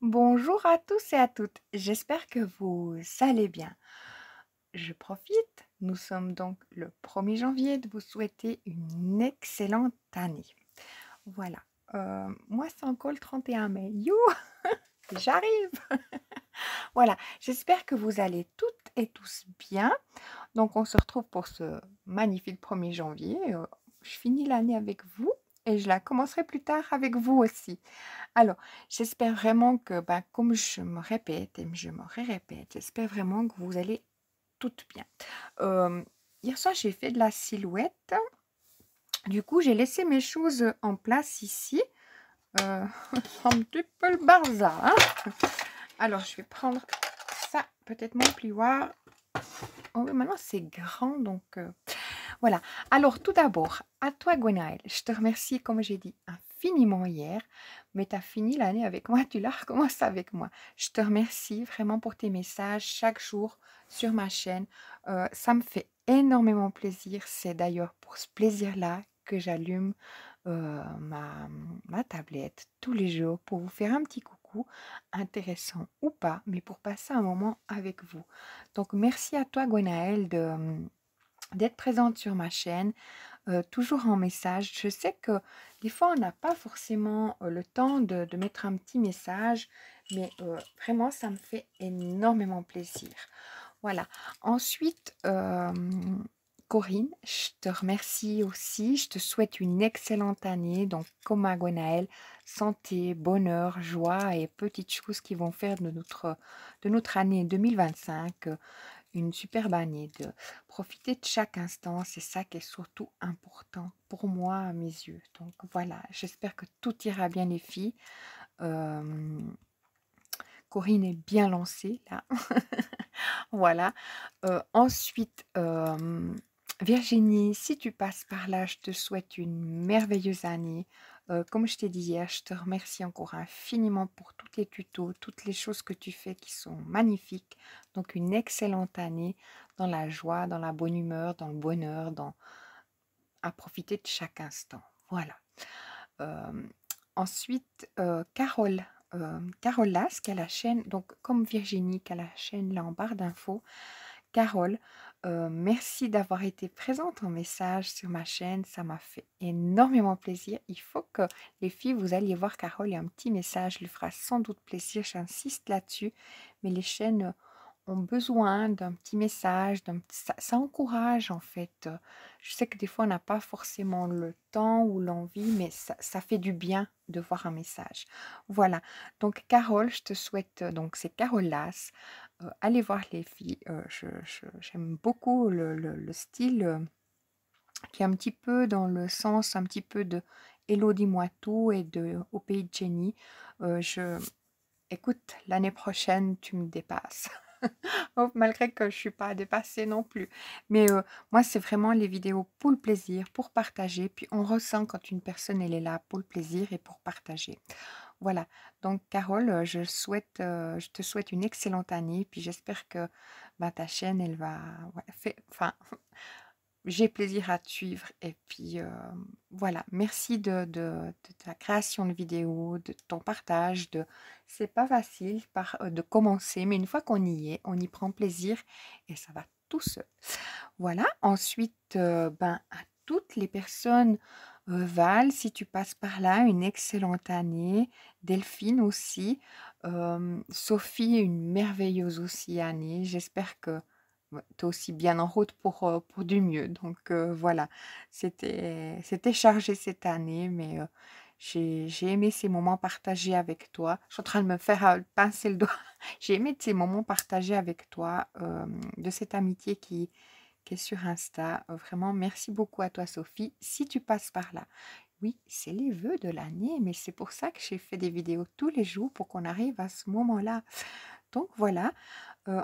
Bonjour à tous et à toutes, j'espère que vous allez bien. Je profite, nous sommes donc le 1er janvier, de vous souhaiter une excellente année. Voilà, moi c'est encore le 31 mai. You! J'arrive! Voilà, j'espère que vous allez toutes et tous bien. Donc on se retrouve pour ce magnifique 1er janvier. Je finis l'année avec vous et je la commencerai plus tard avec vous aussi. Alors, j'espère vraiment que, bah, comme je me répète et je me répète, j'espère vraiment que vous allez toutes bien. Hier soir, j'ai fait de la silhouette. Du coup, j'ai laissé mes choses en place ici. Un petit peu le bazar, hein. Alors, je vais prendre ça, peut-être mon plioir. Oh oui, maintenant c'est grand, donc voilà. Alors, tout d'abord, à toi, Gwenaëlle, je te remercie, comme j'ai dit, infiniment hier, mais tu as fini l'année avec moi, tu l'as recommencé avec moi. Je te remercie vraiment pour tes messages chaque jour sur ma chaîne. Ça me fait énormément plaisir. C'est d'ailleurs pour ce plaisir-là que j'allume ma tablette tous les jours pour vous faire un petit coucou, intéressant ou pas, mais pour passer un moment avec vous. Donc, merci à toi, Gwenaëlle, d'être présente sur ma chaîne, toujours en message. Je sais que des fois, on n'a pas forcément le temps de mettre un petit message, mais vraiment, ça me fait énormément plaisir. Voilà. Ensuite, Corinne, je te remercie aussi. Je te souhaite une excellente année. Donc, comme à Gwenaëlle, santé, bonheur, joie et petites choses qui vont faire de notre année 2025 une superbe année, de profiter de chaque instant, c'est ça qui est surtout important pour moi à mes yeux. Donc voilà, j'espère que tout ira bien les filles. Euh, Corinne est bien lancée là. Voilà. Ensuite, Virginie, si tu passes par là, je te souhaite une merveilleuse année. Comme je t'ai dit hier, je te remercie encore infiniment pour tous les tutos, toutes les choses que tu fais qui sont magnifiques. Donc une excellente année dans la joie, dans la bonne humeur, dans le bonheur, à profiter de chaque instant. Voilà. Euh, Ensuite, Carole. Carole Las, qui a la chaîne, donc comme Virginie, qui a la chaîne là en barre d'infos. Carole, merci d'avoir été présente en message sur ma chaîne, ça m'a fait énormément plaisir. Il faut que les filles, vous alliez voir Carole, il y a un petit message, lui fera sans doute plaisir, j'insiste là-dessus, mais les chaînes ont besoin d'un petit message, ça encourage en fait. Je sais que des fois on n'a pas forcément le temps ou l'envie, mais ça fait du bien de voir un message. Voilà, donc Carole, je te souhaite, donc c'est Carole Las, allez voir les filles, j'aime beaucoup le style qui est un petit peu dans le sens un petit peu de Hello dis-moi tout et de Au pays de Jenny. Écoute, l'année prochaine, tu me dépasses. Oh, malgré que je suis pas dépassée non plus. Mais moi, c'est vraiment les vidéos pour le plaisir, pour partager. Puis on ressent quand une personne, elle est là pour le plaisir et pour partager. Voilà. Donc, Carole, je te souhaite une excellente année. Puis j'espère que bah, ta chaîne, elle va... ouais, enfin, j'ai plaisir à te suivre. Et puis, voilà. Merci de ta création de vidéos, de ton partage. C'est pas facile de commencer, mais une fois qu'on y est, on y prend plaisir et ça va tout seul. Voilà. Ensuite, ben, à toutes les personnes, Val, si tu passes par là, une excellente année. Delphine aussi. Sophie, une merveilleuse aussi année. J'espère que ouais, tu es aussi bien en route pour du mieux. Donc voilà, c'était chargé cette année, mais j'ai aimé ces moments partagés avec toi. Je suis en train de me faire pincer le doigt. J'ai aimé ces moments partagés avec toi, de cette amitié qui est sur Insta. Vraiment, merci beaucoup à toi, Sophie, si tu passes par là. Oui, c'est les vœux de l'année, mais c'est pour ça que j'ai fait des vidéos tous les jours pour qu'on arrive à ce moment-là. Donc voilà.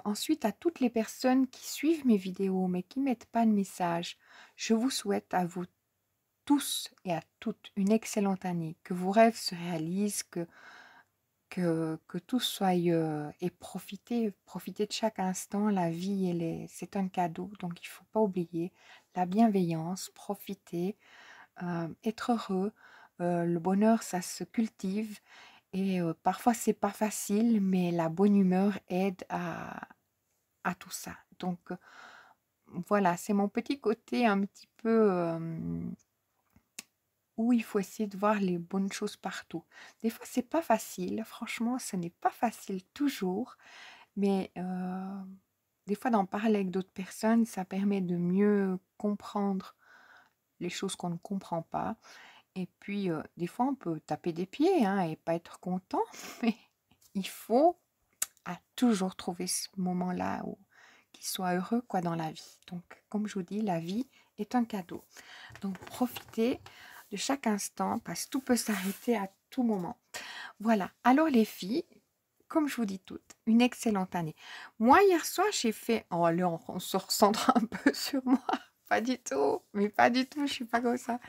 Ensuite, à toutes les personnes qui suivent mes vidéos mais qui ne mettent pas de message, je vous souhaite à vous tous et à toutes une excellente année. Que vos rêves se réalisent, que tout soit... et profitez de chaque instant. La vie, c'est un cadeau, donc il ne faut pas oublier la bienveillance, profiter, être heureux. Le bonheur, ça se cultive. Et parfois, c'est pas facile, mais la bonne humeur aide à tout ça. Donc, voilà, c'est mon petit côté un petit peu où il faut essayer de voir les bonnes choses partout. Des fois, c'est pas facile. Franchement, ce n'est pas facile toujours, mais des fois, d'en parler avec d'autres personnes, ça permet de mieux comprendre les choses qu'on ne comprend pas. Et puis, des fois, on peut taper des pieds hein, et pas être content, mais il faut toujours trouver ce moment-là où qu'il soit heureux quoi dans la vie. Donc, comme je vous dis, la vie est un cadeau. Donc, profitez de chaque instant parce que tout peut s'arrêter à tout moment. Voilà. Alors, les filles, comme je vous dis toutes, une excellente année. Moi, hier soir, j'ai fait... Oh, allez, on se recentre un peu sur moi. Pas du tout, mais pas du tout, je suis pas comme ça.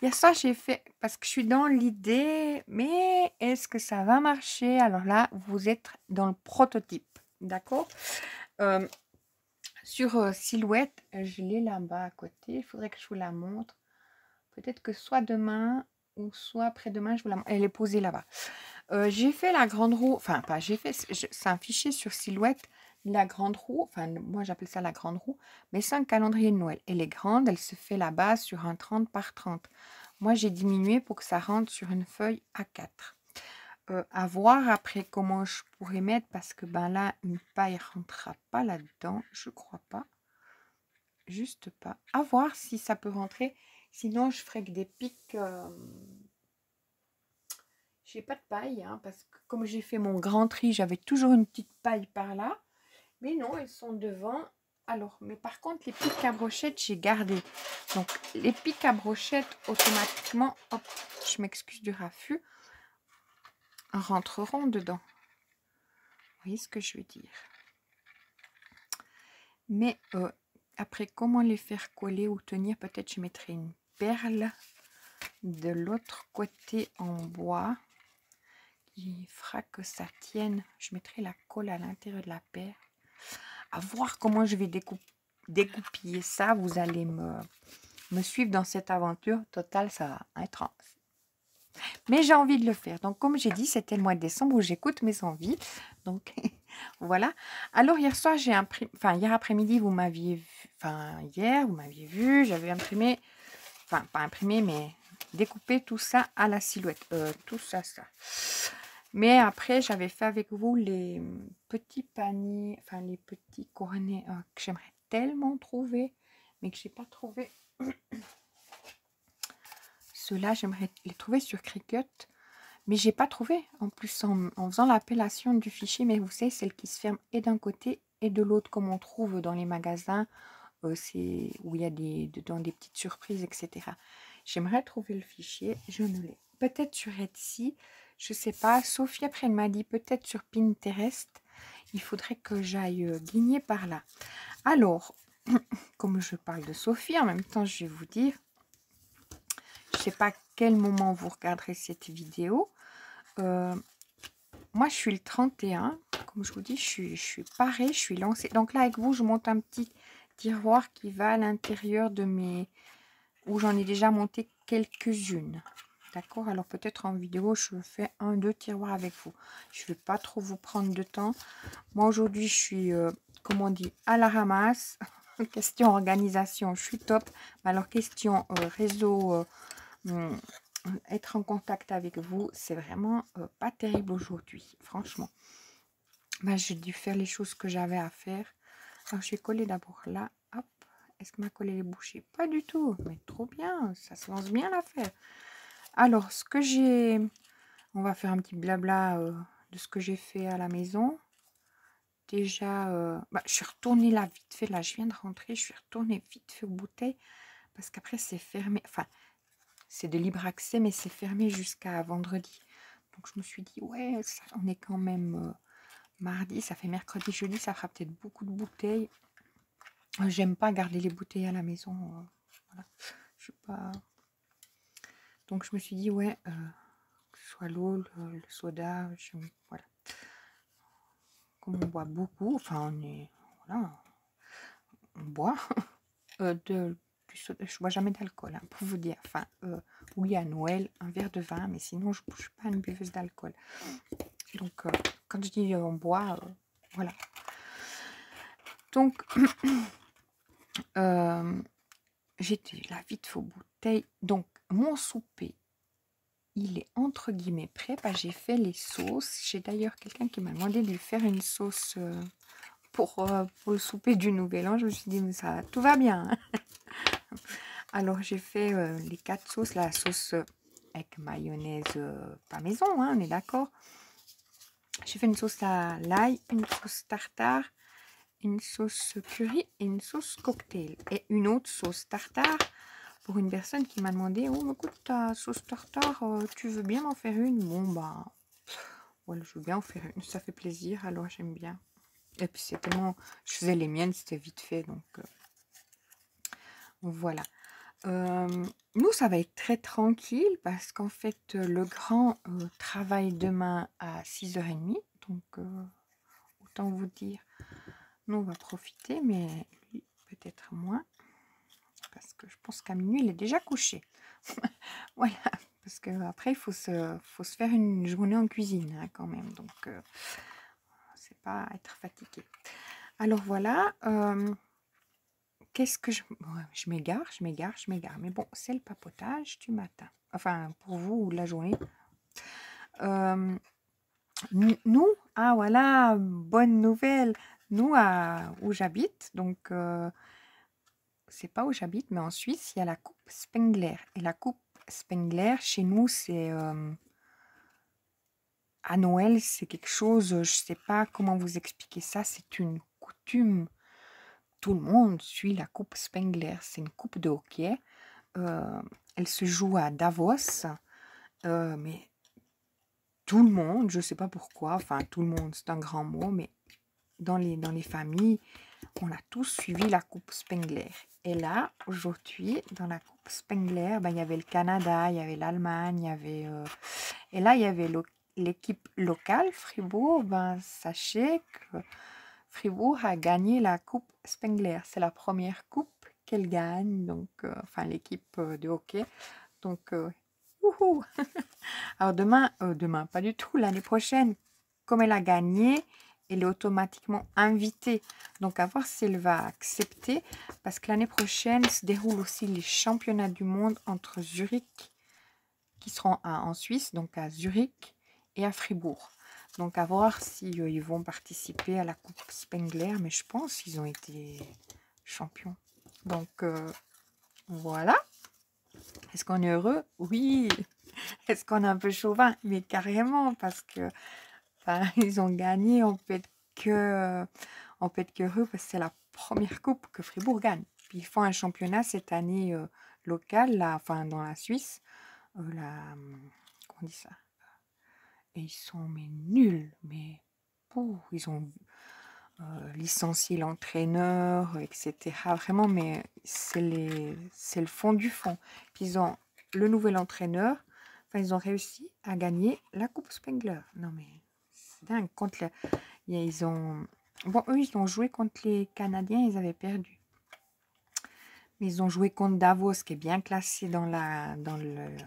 Hier soir, j'ai fait, parce que je suis dans l'idée, mais est-ce que ça va marcher? Alors là, vous êtes dans le prototype, d'accord? Euh, sur Silhouette, je l'ai là-bas à côté, il faudrait que je vous la montre. Peut-être que soit demain ou soit après-demain, je vous la montre. Elle est posée là-bas. J'ai fait la grande roue, enfin pas j'ai fait, c'est un fichier sur Silhouette, la grande roue, enfin moi j'appelle ça la grande roue, mais c'est un calendrier de Noël. Elle est grande, elle se fait là-bas sur un 30 par 30. Moi j'ai diminué pour que ça rentre sur une feuille A4. À voir après comment je pourrais mettre, parce que ben là, une paille rentrera pas là-dedans, je crois pas. Juste pas. À voir si ça peut rentrer. Sinon, je ferai que des pics. J'ai pas de paille, hein, parce que comme j'ai fait mon grand tri, j'avais toujours une petite paille par là. Mais non, elles sont devant. Alors, mais par contre, les pics à brochette, j'ai gardé. Donc, les pics à brochette, automatiquement, hop, je m'excuse du raffut, rentreront dedans. Vous voyez ce que je veux dire? Mais après, comment les faire coller ou tenir? Peut-être je mettrai une perle de l'autre côté en bois qui fera que ça tienne. Je mettrai la colle à l'intérieur de la perle. À voir comment je vais découpiller ça. Vous allez me suivre dans cette aventure. Total, ça va être... Mais j'ai envie de le faire. Donc, comme j'ai dit, c'était le mois de décembre où j'écoute mes envies. Donc, voilà. Alors, hier soir, j'ai imprimé... Enfin, hier après-midi, vous m'aviez vu... Enfin, hier, vous m'aviez vu. J'avais imprimé... Enfin, pas imprimé, mais découpé tout ça à la Silhouette. Tout ça, ça. Mais après, j'avais fait avec vous les petits paniers... Enfin, les petits coronets que j'aimerais tellement trouver, mais que je n'ai pas trouvé. Ceux-là, j'aimerais les trouver sur Cricut. Mais j'ai pas trouvé, en plus en faisant l'appellation du fichier, mais vous savez, celle qui se ferme et d'un côté et de l'autre, comme on trouve dans les magasins, c'est où il y a dedans des petites surprises, etc. J'aimerais trouver le fichier, je ne l'ai. Peut-être sur Etsy, je sais pas. Sophie, après, elle m'a dit peut-être sur Pinterest. Il faudrait que j'aille guigner par là. Alors, comme je parle de Sophie, en même temps, je vais vous dire, je sais pas à quel moment vous regarderez cette vidéo. Moi, je suis le 31. Comme je vous dis, je suis parée, je suis lancée. Donc là, avec vous, je monte un petit tiroir qui va à l'intérieur de mes... où j'en ai déjà monté quelques-unes. D'accord? Alors peut-être en vidéo, je fais 1-2 tiroirs avec vous. Je ne vais pas trop vous prendre de temps. Moi, aujourd'hui, je suis, comme on dit, à la ramasse. Question organisation, je suis top. Mais alors, question réseau... être en contact avec vous, c'est vraiment pas terrible aujourd'hui, franchement. J'ai dû faire les choses que j'avais à faire. Alors, je vais coller d'abord là. Hop. Est-ce que ma colle est bouchée? Pas du tout. Mais trop bien. Ça se lance bien l'affaire. Alors, ce que j'ai... On va faire un petit blabla de ce que j'ai fait à la maison. Déjà, je suis retournée là vite fait. Là, je viens de rentrer. Je suis retournée vite fait aux bouteilles. Parce qu'après, c'est fermé. Enfin, c'est de libre accès, mais c'est fermé jusqu'à vendredi. Donc, je me suis dit, ouais, ça, on est quand même mardi. Ça fait mercredi, jeudi. Ça fera peut-être beaucoup de bouteilles. J'aime pas garder les bouteilles à la maison. Voilà. Je suis pas... Donc, je me suis dit, ouais, que ce soit l'eau, le soda, voilà. Comme on boit beaucoup, enfin, on est... Voilà, on boit du je bois jamais d'alcool, hein, pour vous dire. Enfin, oui, à Noël, un verre de vin, mais sinon, je ne suis pas une buveuse d'alcool. Donc, quand je dis on boit, voilà. Donc, j'étais là vite aux bouteilles. Donc, mon souper, il est entre guillemets prêt. Bah, j'ai fait les sauces. J'ai d'ailleurs quelqu'un qui m'a demandé de lui faire une sauce pour le souper du Nouvel An. Je me suis dit, mais ça, tout va bien, hein. Alors, j'ai fait les 4 sauces. La sauce avec mayonnaise pas maison, hein, on est d'accord. J'ai fait une sauce à l'ail, une sauce tartare, une sauce curry et une sauce cocktail. Et une autre sauce tartare pour une personne qui m'a demandé, oh, écoute, ta sauce tartare, tu veux bien m'en faire une? Bon, bah, voilà, je veux bien en faire une, ça fait plaisir, alors j'aime bien. Et puis c'est tellement, je faisais les miennes, c'était vite fait, donc voilà. Nous, ça va être très tranquille parce qu'en fait, le grand travaille demain à 6h30, donc autant vous dire, nous, on va profiter, mais lui, peut-être moins, parce que je pense qu'à minuit, il est déjà couché. Voilà, parce qu'après, il faut se faire une journée en cuisine, hein, quand même, donc c'est pas être fatigué. Alors voilà, qu'est-ce que ouais, je m'égare, mais bon, c'est le papotage du matin. Enfin, pour vous, ou la journée. Nous, ah voilà, bonne nouvelle. Nous, où j'habite, donc c'est pas où j'habite, mais en Suisse, il y a la coupe Spengler. Et la coupe Spengler, chez nous, c'est à Noël, c'est quelque chose, je sais pas comment vous expliquer ça, c'est une coutume. Tout le monde suit la coupe Spengler. C'est une coupe de hockey. Elle se joue à Davos, mais tout le monde, je ne sais pas pourquoi, enfin tout le monde, c'est un grand mot, mais dans les familles, on a tous suivi la coupe Spengler. Et là, aujourd'hui, dans la coupe Spengler, ben, il y avait le Canada, il y avait l'Allemagne, il y avait... et là, il y avait l'équipe locale, Fribourg. Ben, sachez que Fribourg a gagné la coupe Spengler. C'est la première coupe qu'elle gagne, donc, enfin l'équipe de hockey. Donc, wouhou. Alors demain, pas du tout, l'année prochaine, comme elle a gagné, elle est automatiquement invitée. Donc, à voir si elle va accepter, parce que l'année prochaine se déroulent aussi les championnats du monde entre Zurich, qui seront en Suisse, donc à Zurich et à Fribourg. Donc, à voir si ils vont participer à la Coupe Spengler, mais je pense qu'ils ont été champions. Donc, voilà. Est-ce qu'on est heureux? Oui. Est-ce qu'on est un peu chauvin? Mais carrément, parce que ils ont gagné. On peut être que heureux parce que c'est la première coupe que Fribourg gagne. Puis ils font un championnat cette année local, là, enfin dans la Suisse. Comment on dit ça? Et ils sont mais nuls, mais ils ont licencié l'entraîneur, etc. Vraiment, mais c'est le fond du fond. Puis ils ont le nouvel entraîneur. Enfin, ils ont réussi à gagner la Coupe Spengler. Non, mais c'est dingue. Ils ont... Bon, eux, ils ont joué contre les Canadiens, ils avaient perdu. Mais ils ont joué contre Davos, qui est bien classé dans le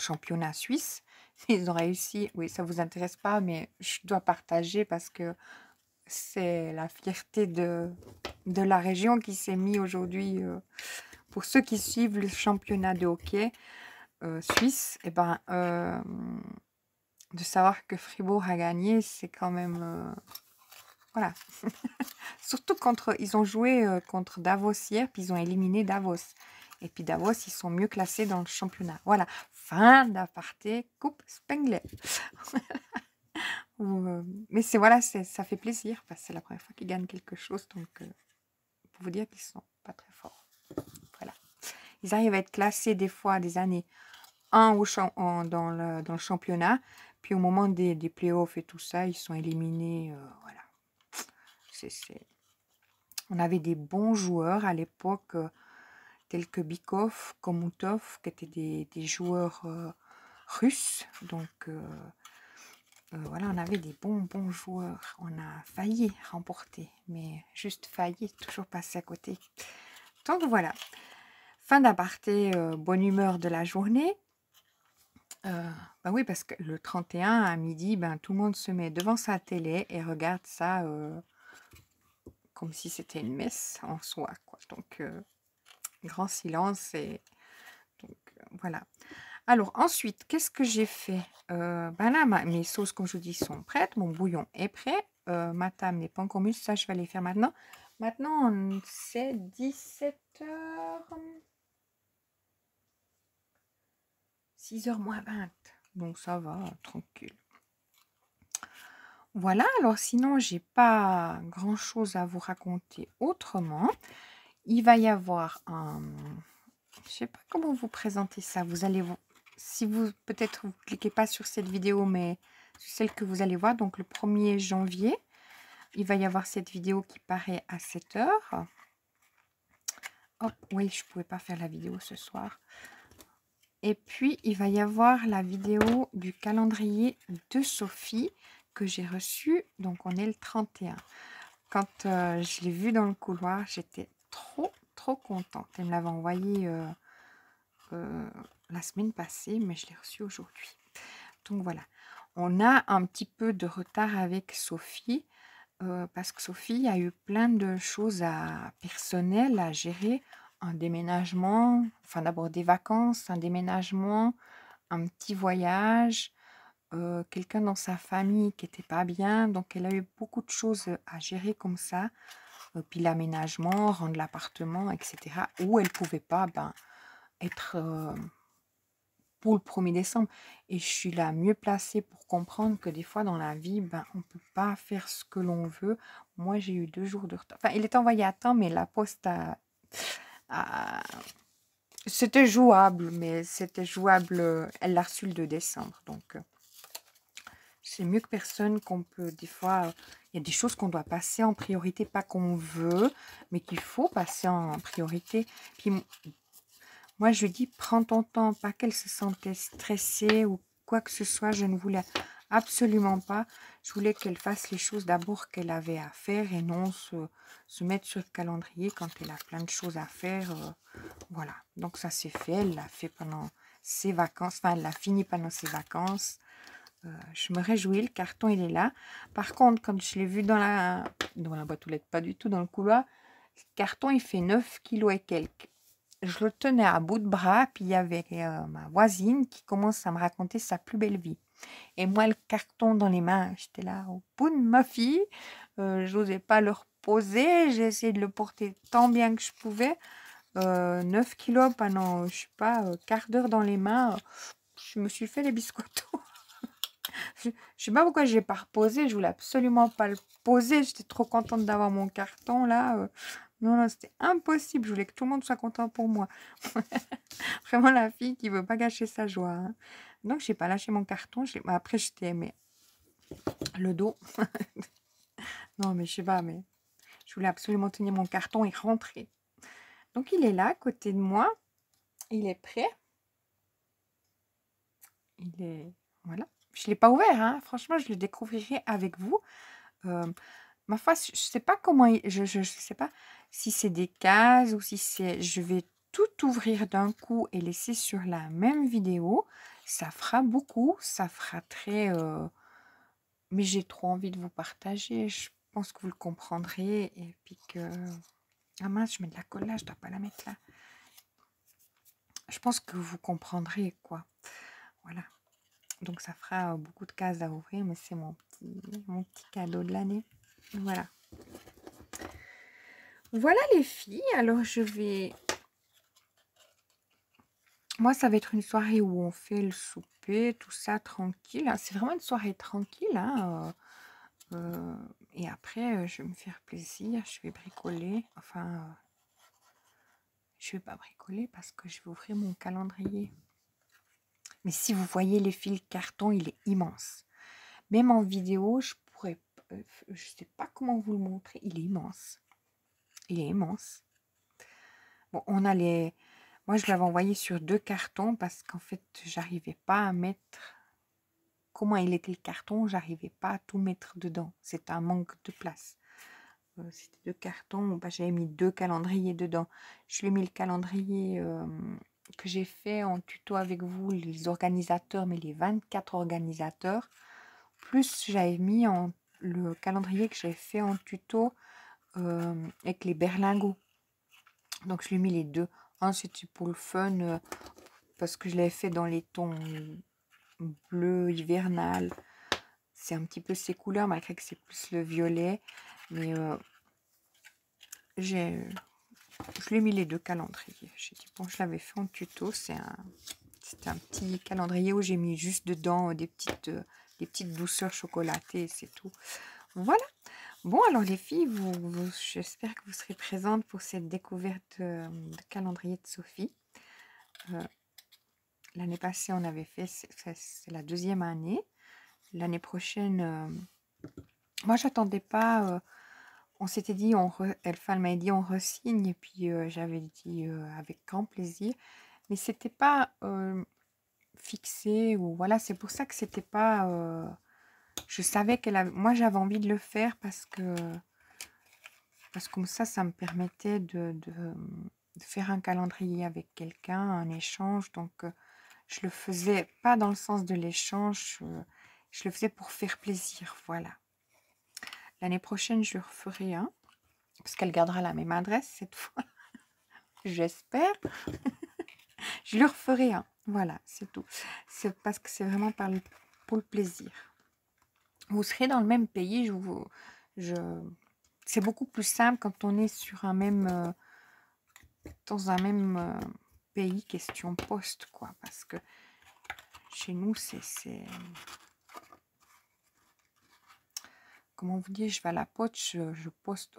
championnat suisse. Ils ont réussi. Oui, ça vous intéresse pas, mais je dois partager parce que c'est la fierté de la région qui s'est mise aujourd'hui. Pour ceux qui suivent le championnat de hockey suisse, et ben, de savoir que Fribourg a gagné, c'est quand même... voilà. Surtout ils ont joué contre Davos hier, puis ils ont éliminé Davos. Et puis Davos, ils sont mieux classés dans le championnat. Voilà. Fin d'aparté, Coupe Spengler. Mais voilà, ça fait plaisir parce que c'est la première fois qu'ils gagnent quelque chose. Donc, pour vous dire qu'ils sont pas très forts. Voilà. Ils arrivent à être classés des fois des années dans le championnat. Puis au moment des playoffs et tout ça, ils sont éliminés. Voilà. On avait des bons joueurs à l'époque, tels que Bykov, Komutov, qui étaient des joueurs russes. Donc, voilà, on avait des bons joueurs. On a failli remporter, mais juste failli, toujours passé à côté. Donc voilà. Fin d'aparté, bonne humeur de la journée. Bah oui, parce que le 31 à midi, ben, tout le monde se met devant sa télé et regarde ça comme si c'était une messe en soi, quoi. Donc, grand silence et donc voilà. Alors ensuite, qu'est-ce que j'ai fait? Ben là, mes sauces, comme je vous dis, sont prêtes. Mon bouillon est prêt. Ma table n'est pas encore mûre. Ça, je vais les faire maintenant. Maintenant, c'est 17h, 6h moins 20. Donc ça va, tranquille. Voilà, alors sinon, j'ai pas grand-chose à vous raconter autrement. Il va y avoir un... Je sais pas comment vous présenter ça. Vous allez vous... Si vous, peut-être, vous cliquez pas sur cette vidéo, mais sur celle que vous allez voir, donc le 1er janvier, il va y avoir cette vidéo qui paraît à 7h. Hop, oui, je pouvais pas faire la vidéo ce soir. Et puis, il va y avoir la vidéo du calendrier de Sophie que j'ai reçu. Donc, on est le 31. Quand je l'ai vu dans le couloir, j'étais trop contente. Elle me l'avait envoyé la semaine passée, mais je l'ai reçu aujourd'hui. Donc voilà, on a un petit peu de retard avec Sophie parce que Sophie a eu plein de choses personnelles à gérer. Un déménagement, enfin d'abord des vacances, un déménagement, un petit voyage, quelqu'un dans sa famille qui n'était pas bien. Donc elle a eu beaucoup de choses à gérer comme ça. Puis l'aménagement, rendre l'appartement, etc. Où elle ne pouvait pas être pour le 1er décembre. Et je suis la mieux placée pour comprendre que des fois dans la vie, on ne peut pas faire ce que l'on veut. Moi, j'ai eu 2 jours de retard. Enfin, il est envoyé à temps, mais la poste a... C'était jouable, mais c'était jouable. Elle l'a reçu le 2 décembre. Donc, c'est mieux que personne qu'on peut... Des fois, il y a des choses qu'on doit passer en priorité, pas qu'on veut, mais qu'il faut passer en priorité. Puis moi, je lui dis, prends ton temps, pas qu'elle se sentait stressée ou quoi que ce soit. Je ne voulais absolument pas. Je voulais qu'elle fasse les choses d'abord qu'elle avait à faire et non se mettre sur le calendrier quand elle a plein de choses à faire. Voilà, donc ça s'est fait. Elle l'a fait pendant ses vacances. Enfin, elle l'a fini pendant ses vacances. Je me réjouis, le carton, il est là. Par contre, quand je l'ai vu dans la boîte aux lettres, pas du tout dans le couloir, le carton, il fait 9 kilos et quelques. Je le tenais à bout de bras, puis il y avait ma voisine qui commence à me raconter sa plus belle vie. Et moi, le carton dans les mains, j'étais là au bout de ma fille. J'osais pas le reposer. J'ai essayé de le porter tant bien que je pouvais. 9 kilos pendant, je sais pas, quart d'heure dans les mains. Je me suis fait les biscottos. Je sais pas pourquoi j'ai pas reposé. Je voulais absolument pas le poser. J'étais trop contente d'avoir mon carton là. Non, c'était impossible. Je voulais que tout le monde soit content pour moi. Vraiment la fille qui veut pas gâcher sa joie. Hein. Donc, j'ai pas lâché mon carton. Après, je t'ai aimé le dos. Non, mais je sais pas, mais je voulais absolument tenir mon carton et rentrer. Donc, il est là, à côté de moi. Il est prêt. Il est... Voilà. Je ne l'ai pas ouvert, hein. Franchement, je le découvrirai avec vous. Ma foi, je sais pas comment... Je sais pas si c'est des cases ou si c'est... Je vais tout ouvrir d'un coup et laisser sur la même vidéo. Ça fera beaucoup. Ça fera très... Mais j'ai trop envie de vous partager. Je pense que vous le comprendrez. Et puis que... Ah mince, je mets de la colle là. Je dois pas la mettre là. Je pense que vous comprendrez, quoi. Voilà. Donc, ça fera beaucoup de cases à ouvrir. Mais c'est mon petit cadeau de l'année. Voilà. Voilà les filles. Alors, je vais... Moi, ça va être une soirée où on fait le souper, tout ça, tranquille. C'est vraiment une soirée tranquille. Hein. Et après, je vais me faire plaisir. Je vais bricoler. Enfin, je vais pas bricoler parce que je vais ouvrir mon calendrier. Mais si vous voyez les fils carton, il est immense. Même en vidéo, je pourrais... je sais pas comment vous le montrer. Il est immense. Il est immense. Bon, on a les... Moi, je l'avais envoyé sur 2 cartons parce qu'en fait, j'arrivais pas à mettre... Comment il était le carton, j'arrivais pas à tout mettre dedans. C'est un manque de place. c'était de carton. Bah, j'avais mis 2 calendriers dedans. Je lui ai mis le calendrier que j'ai fait en tuto avec vous, les organisateurs, mais les 24 organisateurs. Plus j'avais mis le calendrier que j'avais fait en tuto avec les berlingots. Donc je lui ai mis les deux. Un c'était pour le fun, parce que je l'avais fait dans les tons bleu hivernal. C'est un petit peu ces couleurs, malgré que c'est plus le violet. Mais je lui ai mis les deux calendriers. J'ai dit, bon, je l'avais fait en tuto. C'était un petit calendrier où j'ai mis juste dedans des petites douceurs chocolatées, c'est tout. Voilà. Bon, alors les filles, j'espère que vous serez présentes pour cette découverte de calendrier de Sophie. L'année passée, on avait fait, c'est la 2e année. L'année prochaine, moi, j'attendais pas. On s'était dit, elle m'avait dit, on re-signe. Et puis, j'avais dit avec grand plaisir. Mais c'était pas fixé. Ou voilà, c'est pour ça que c'était pas. Je savais moi, j'avais envie de le faire parce que comme ça me permettait de faire un calendrier avec quelqu'un, un échange. Donc, je le faisais pas dans le sens de l'échange. Je le faisais pour faire plaisir. Voilà. L'année prochaine, je referai un. Parce qu'elle gardera la même adresse cette fois. J'espère. Je le referai un. Voilà, c'est tout. C'est parce que c'est vraiment pour le plaisir. Vous serez dans le même pays. C'est beaucoup plus simple quand on est sur dans un même pays, question poste, quoi. Parce que chez nous, c'est comment vous dire, je vais à la poste, je poste,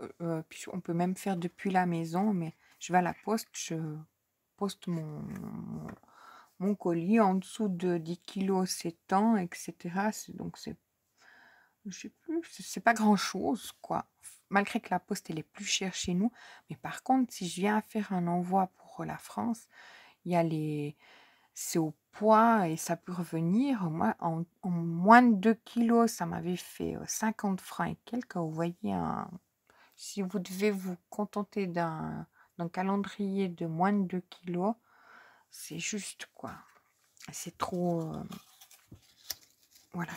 puis on peut même faire depuis la maison, mais je vais à la poste, je poste mon colis en dessous de 10 kilos, c'est temps, etc. Donc je sais plus, c'est pas grand chose, quoi. Malgré que la poste, elle est plus chère chez nous. Mais par contre, si je viens faire un envoi pour la France, il y a c'est au poids et ça peut revenir. Moi, en moins de 2 kilos, ça m'avait fait 50 francs et quelques. Vous voyez, si vous devez vous contenter d'un calendrier de moins de 2 kilos, c'est juste, quoi. C'est trop... voilà.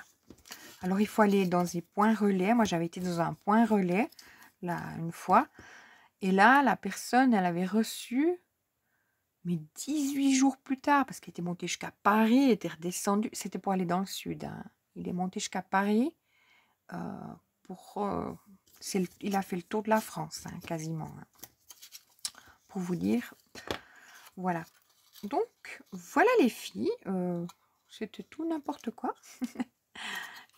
Alors, il faut aller dans des points relais. Moi, j'avais été dans un point relais, là, une fois. Et là, la personne, elle avait reçu... Mais 18 jours plus tard, parce qu'il était monté jusqu'à Paris, il était redescendu, c'était pour aller dans le sud. Hein. Il est monté jusqu'à Paris il a fait le tour de la France, hein, quasiment. Hein. Pour vous dire, voilà. Donc, voilà les filles. C'était tout n'importe quoi.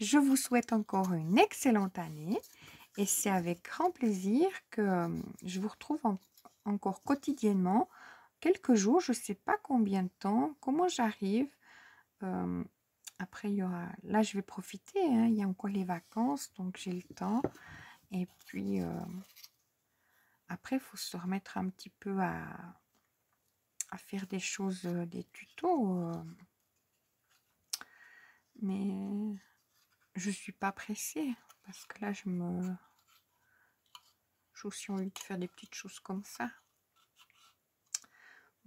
Je vous souhaite encore une excellente année. Et c'est avec grand plaisir que je vous retrouve encore quotidiennement. Quelques jours, je ne sais pas combien de temps, comment j'arrive. Après, il y aura... Là, je vais profiter. Hein, il y a encore les vacances, donc j'ai le temps. Et puis, après, il faut se remettre un petit peu à faire des choses, des tutos. Mais je ne suis pas pressée. Parce que là, j'ai aussi envie de faire des petites choses comme ça.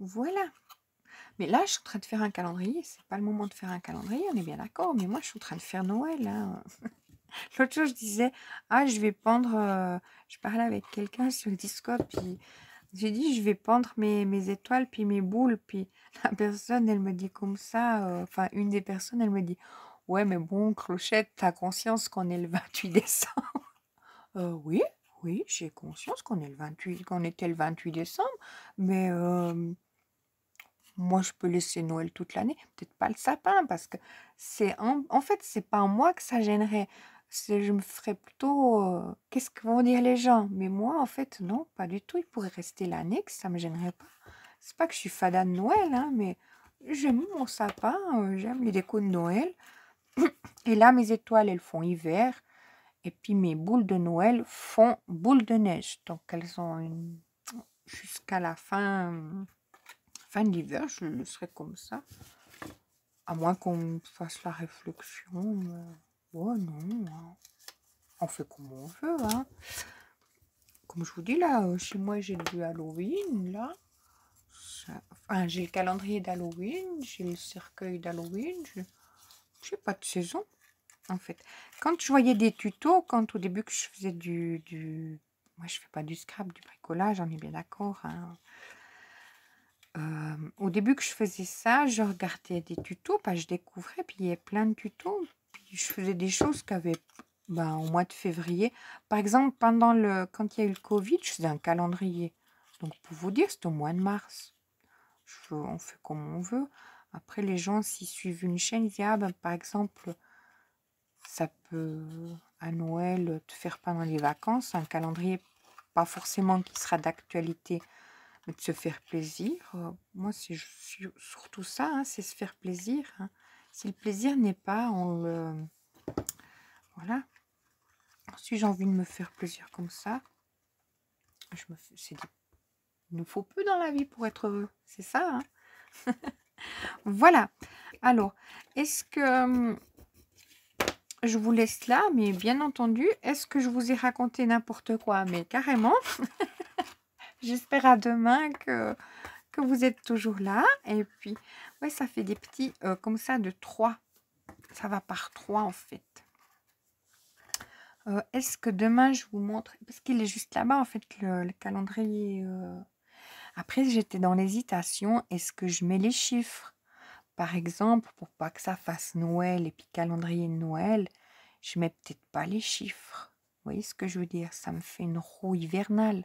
Voilà. Mais là, je suis en train de faire un calendrier. C'est pas le moment de faire un calendrier, on est bien d'accord. Mais moi, je suis en train de faire Noël. Hein. L'autre jour, je disais, je vais pendre... je parlais avec quelqu'un sur le Discord, puis j'ai dit, je vais pendre mes étoiles, puis mes boules. Puis la personne, elle me dit comme ça, enfin, une des personnes, elle me dit, ouais, mais bon, Clochette, t'as conscience qu'on est le 28 décembre? Oui, oui, j'ai conscience qu'on était le 28 décembre, mais moi, je peux laisser Noël toute l'année. Peut-être pas le sapin, parce que en fait, c'est pas moi que ça gênerait. Je me ferais plutôt... qu'est-ce que vont dire les gens? Mais moi, en fait, non, pas du tout. Il pourrait rester l'année, que ça me gênerait pas. C'est pas que je suis fada de Noël, hein, mais j'aime mon sapin, j'aime les décos de Noël. Et là, mes étoiles, elles font hiver. Et puis, mes boules de Noël font boule de neige. Donc, elles ont jusqu'à la fin de l'hiver, je le serai comme ça. À moins qu'on fasse la réflexion. Oh non, hein. On fait comme on veut. Hein. comme je vous dis là, chez moi j'ai du Halloween, là. Enfin, j'ai le calendrier d'Halloween, j'ai le cercueil d'Halloween, j'ai pas de saison, en fait. Quand je voyais des tutos, quand au début que je faisais moi je fais pas du scrap, du bricolage, on est bien d'accord, hein. Au début que je faisais ça, je regardais des tutos, je découvrais, puis il y avait plein de tutos, puis je faisais des choses au mois de février. Par exemple, quand il y a eu le Covid, je faisais un calendrier. Donc pour vous dire, c'était au mois de mars. On fait comme on veut. Après, les gens, s'ils suivent une chaîne, ils disent, ah ben, par exemple, ça peut, à Noël, te faire pendant les vacances, un calendrier, pas forcément qui sera d'actualité, mais de se faire plaisir. Moi, c'est surtout ça, hein, c'est se faire plaisir, hein. Si le plaisir n'est pas, on le... Voilà. Si j'ai envie de me faire plaisir comme ça, il nous faut peu dans la vie pour être heureux. C'est ça, hein. Voilà. Alors, est-ce que je vous laisse là, mais bien entendu, est-ce que je vous ai raconté n'importe quoi? Mais carrément. J'espère à demain que vous êtes toujours là. Et puis, ouais, ça fait des petits comme ça de 3. Ça va par 3 en fait. Est-ce que demain je vous montre, parce qu'il est juste là-bas en fait le calendrier. Après, j'étais dans l'hésitation. Est-ce que je mets les chiffres? Par exemple, pour pas que ça fasse Noël et puis calendrier de Noël, je mets peut-être pas les chiffres. Vous voyez ce que je veux dire? Ça me fait une roue hivernale.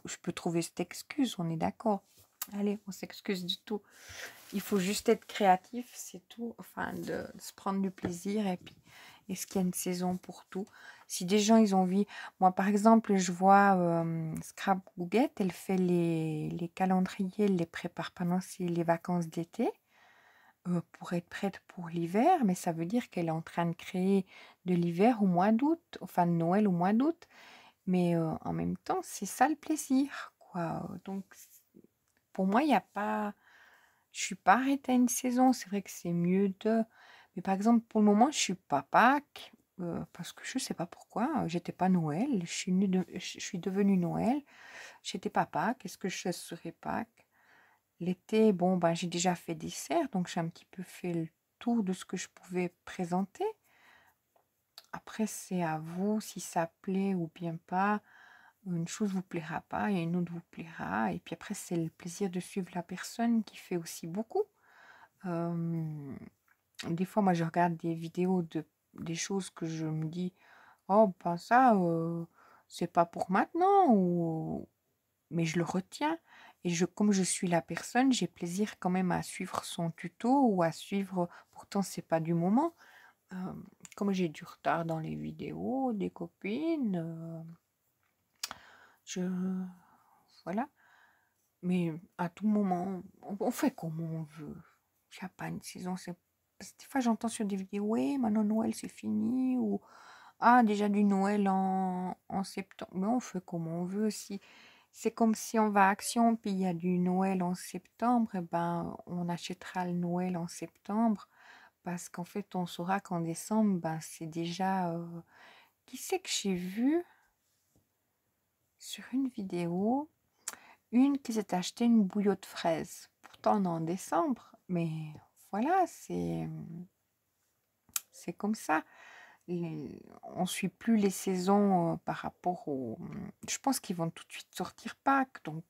Je peux trouver cette excuse, on est d'accord. Allez, on s'excuse du tout. Il faut juste être créatif, c'est tout. Enfin, de se prendre du plaisir. Et puis, est-ce qu'il y a une saison pour tout? Si des gens, ils ont envie... Moi, par exemple, je vois Scrap Gouguette, elle fait les calendriers, elle les prépare pendant les vacances d'été. Pour être prête pour l'hiver, mais ça veut dire qu'elle est en train de créer de l'hiver au mois d'août, enfin de Noël au mois d'août. Mais en même temps, c'est ça le plaisir, quoi. Donc, pour moi, il n'y a pas... Je suis pas arrêtée à une saison. C'est vrai que c'est mieux de... Mais par exemple, pour le moment, je suis pas Pâques, parce que je sais pas pourquoi. J'étais pas Noël. Je suis devenue Noël. J'étais pas Pâques. Est-ce que je serai Pâques? L'été, bon, ben, j'ai déjà fait des serres, donc j'ai un petit peu fait le tour de ce que je pouvais présenter. Après, c'est à vous si ça plaît ou bien pas. Une chose vous plaira pas et une autre vous plaira. Et puis après, c'est le plaisir de suivre la personne qui fait aussi beaucoup. Des fois, moi, je regarde des vidéos des choses que je me dis, oh, ben ça, c'est pas pour maintenant, mais je le retiens. Et comme je suis la personne, j'ai plaisir quand même à suivre son tuto ou à suivre, pourtant c'est pas du moment. Comme j'ai du retard dans les vidéos des copines, je... Voilà. Mais à tout moment, on fait comme on veut. Il n'y a pas une saison. Parce que des fois, j'entends sur des vidéos, oui, maintenant Noël c'est fini, ou ah, déjà du Noël en septembre. Mais on fait comme on veut. Si c'est comme si on va à Action, puis il y a du Noël en septembre, eh ben, on achètera le Noël en septembre, parce qu'en fait, on saura qu'en décembre, ben, c'est déjà... Qui c'est que j'ai vu sur une vidéo? Une qui s'est acheté une bouillotte de fraises. Pourtant, on est en décembre, mais voilà, c'est comme ça. On suit plus les saisons par rapport au... Je pense qu'ils vont tout de suite sortir Pâques, donc...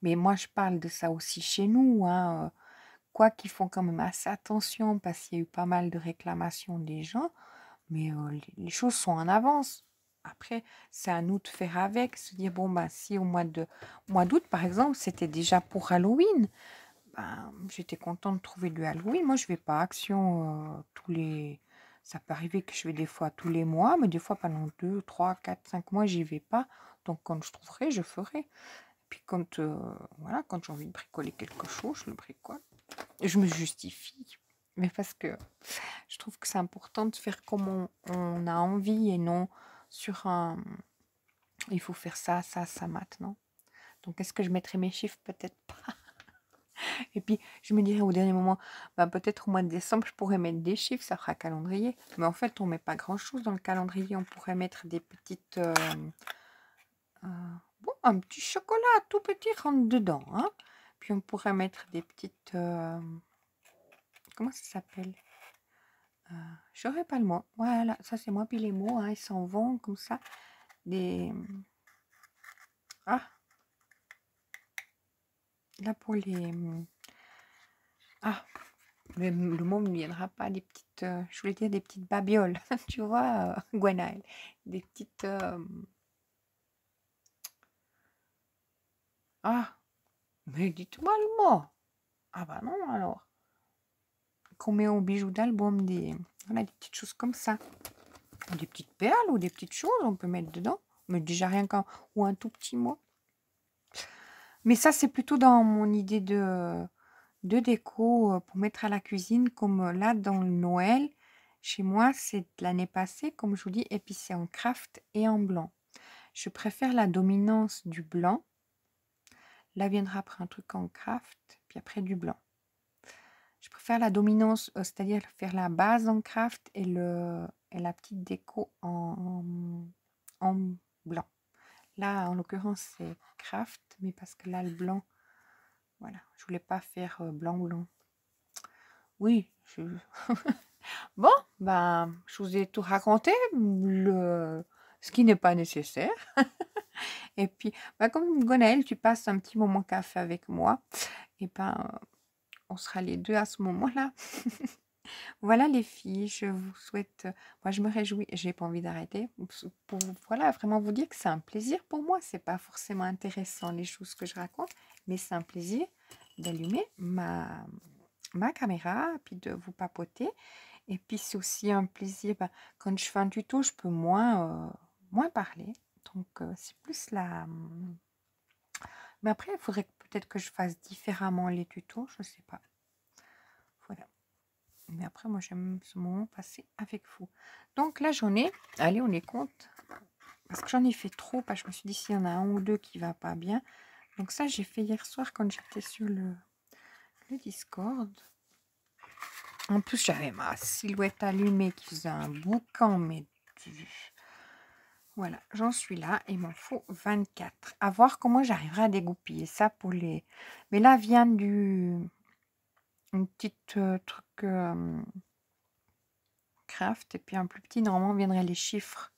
Mais moi, je parle de ça aussi chez nous, hein. Quoi qu'ils font quand même assez attention, parce qu'il y a eu pas mal de réclamations des gens, mais les choses sont en avance. Après, c'est à nous de faire avec, se dire, bon, ben, si au mois d'août, par exemple, c'était déjà pour Halloween, ben, j'étais contente de trouver du Halloween. Moi, je vais pas à Action tous les... Ça peut arriver que je vais des fois tous les mois, mais des fois pendant 2, 3, 4, 5 mois, j'y vais pas. Donc, quand je trouverai, je ferai. Puis quand, voilà, quand j'ai envie de bricoler quelque chose, je le bricole. Je me justifie. Mais parce que je trouve que c'est important de faire comme on a envie et non sur un... Il faut faire ça, ça, ça maintenant. Donc, est-ce que je mettrai mes chiffres? Peut-être pas. Et puis, je me dirais au dernier moment, bah, peut-être au mois de décembre, je pourrais mettre des chiffres, ça fera calendrier. Mais en fait, on met pas grand-chose dans le calendrier. On pourrait mettre des petites... Bon, un petit chocolat tout petit rentre dedans, hein. Puis on pourrait mettre des petites... comment ça s'appelle? J'aurais pas le mot. Voilà, ça c'est moi. Puis les mots, hein, ils s'en vont comme ça. Des... Ah, là pour les... Ah, le mot ne me viendra pas. Des petites... je voulais dire des petites babioles. Tu vois, Gwenaël. Des petites... Ah, mais dites-moi le mot. Ah bah non alors. Qu'on met au bijou d'album, voilà, des petites choses comme ça. Des petites perles ou des petites choses, on peut mettre dedans. Mais déjà rien qu'un ou un tout petit mot. Mais ça, c'est plutôt dans mon idée de déco pour mettre à la cuisine. Comme là, dans le Noël, chez moi, c'est de l'année passée, comme je vous dis, et puis c'est en craft et en blanc. Je préfère la dominance du blanc. Là viendra après un truc en craft, puis après du blanc. Je préfère la dominance, c'est-à-dire faire la base en craft et la petite déco en blanc. Là, en l'occurrence, c'est craft, mais parce que là, le blanc, voilà, je voulais pas faire blanc. Oui, bon, ben, je vous ai tout raconté, ce qui n'est pas nécessaire. Et puis, ben, comme Gonaël, tu passes un petit moment café avec moi, et ben, on sera les deux à ce moment-là. Voilà les filles, je vous souhaite, moi je me réjouis, j'ai pas envie d'arrêter, pour voilà, vraiment vous dire que c'est un plaisir pour moi, c'est pas forcément intéressant les choses que je raconte, mais c'est un plaisir d'allumer ma caméra, puis de vous papoter, et puis c'est aussi un plaisir, quand je fais un tuto, je peux moins parler, donc c'est plus la... Mais après, il faudrait peut-être que je fasse différemment les tutos, je sais pas. Voilà. Mais après, moi, j'aime ce moment passé avec vous. Donc, la journée, allez, on les compte. Parce que j'en ai fait trop. Parce que je me suis dit, s'il y en a un ou deux qui ne va pas bien. Donc, ça, j'ai fait hier soir quand j'étais sur le Discord. En plus, j'avais ma silhouette allumée qui faisait un boucan. Mais voilà, j'en suis là. Il m'en faut 24. À voir comment j'arriverai à dégoupiller ça pour les... Mais là, vient une petite truc... craft et puis un plus petit, normalement viendraient les chiffres.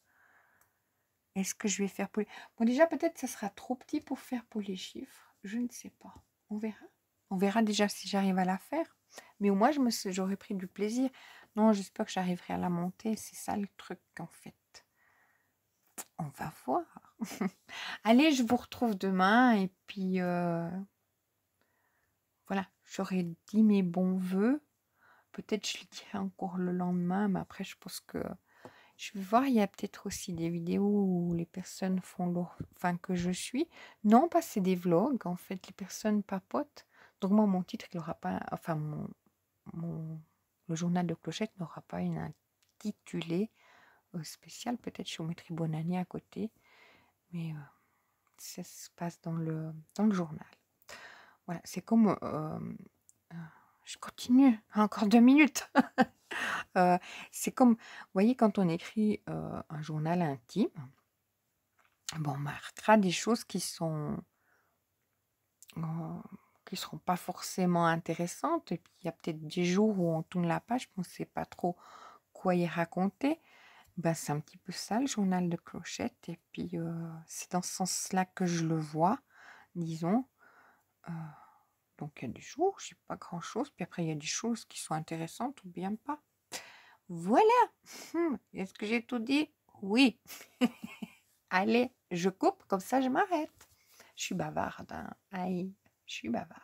Est-ce que je vais faire pour les... Bon, déjà peut-être ça sera trop petit pour faire pour les chiffres, je ne sais pas, on verra déjà si j'arrive à la faire, mais au moins j'aurais pris du plaisir. Non, j'espère que j'arriverai à la monter, c'est ça le truc en fait. On va voir. Allez, je vous retrouve demain et puis voilà, j'aurais dit mes bons voeux. Peut-être je le dirai encore le lendemain, mais après je pense que je vais voir, il y a peut-être aussi des vidéos où les personnes font leur... Enfin, que je suis. Non, pas c'est des vlogs, en fait, les personnes papotent. Donc moi, mon titre, il n'aura pas... Enfin, le journal de Clochette n'aura pas une intitulé spécial. Peut-être je vous mettrai bonne année à côté. Mais ça se passe dans le journal. Voilà, c'est comme... je continue, encore 2 minutes. C'est comme, vous voyez, quand on écrit un journal intime, bon, on marquera des choses qui seront pas forcément intéressantes. Et puis, il y a peut-être des jours où on tourne la page, on ne sait pas trop quoi y raconter. Ben, c'est un petit peu ça, le journal de Clochette. Et puis, c'est dans ce sens-là que je le vois, disons. Donc, il y a des jours où je n'ai pas grand-chose. Puis après, il y a des choses qui sont intéressantes ou bien pas. Voilà. Est-ce que j'ai tout dit? Oui. Allez, je coupe, comme ça je m'arrête. Je suis bavarde, hein. Aïe, je suis bavarde.